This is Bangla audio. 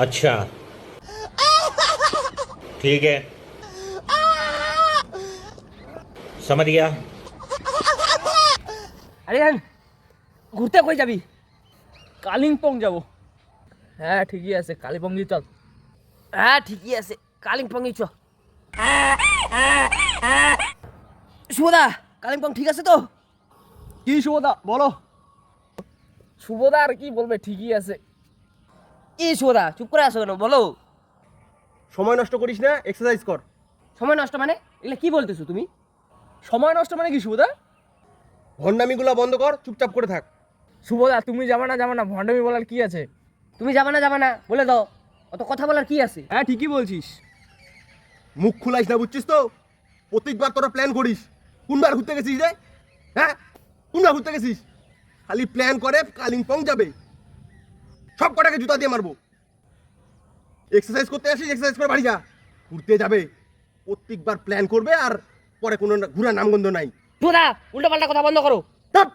अच्छा ठीक है, समझ गया। আরে আন ঘুরতে কই যাবি? কালিম্পং যাব। হ্যাঁ ঠিকই আছে, কালিম্পংই চল। হ্যাঁ ঠিকই আছে, কালিম্পংই চ। শুভদা, কালিম্পং ঠিক আছে তো? কি শুভদা বলো? শুভদা আর কি বলবে, ঠিকই আছে। কি শুভদা চুপ করে আছো কেন, বলো। সময় নষ্ট করিস না, এক্সারসাইজ কর। সময় নষ্ট মানে? এগুলা কি বলতেছো তুমি? সময় নষ্ট মানে কি শুভদা? ভণ্ডামিগুলো বন্ধ কর, চুপচাপ করে থাক। শুভদা তুমি যাবা না, ভণ্ডামি বলার কি আছে? তুমি যাবা না বলে দাও, অত কথা বলার কি আছে? হ্যাঁ ঠিকই বলছিস। মুখ খুলাইস না, বুঝছিস তো? প্রত্যেকবার তোরা প্ল্যান করিস। কোনবার ঘুরতে গেছিস রে? হ্যাঁ, কোনবার ঘুরতে গেছিস? খালি প্ল্যান করে কালিম্পং যাবে, সব কটাকে জুতা দিয়ে মারবো। এক্সারসাইজ করতে আসিস, এক্সারসাইজ করে বাড়ি যা। ঘুরতে যাবে, প্রত্যেকবার প্ল্যান করবে আর পরে কোনো ঘোরার নামগন্ধ নাই। শুভদা উল্টো পাল্টা কথা বন্ধ করো। ধ্যাৎ।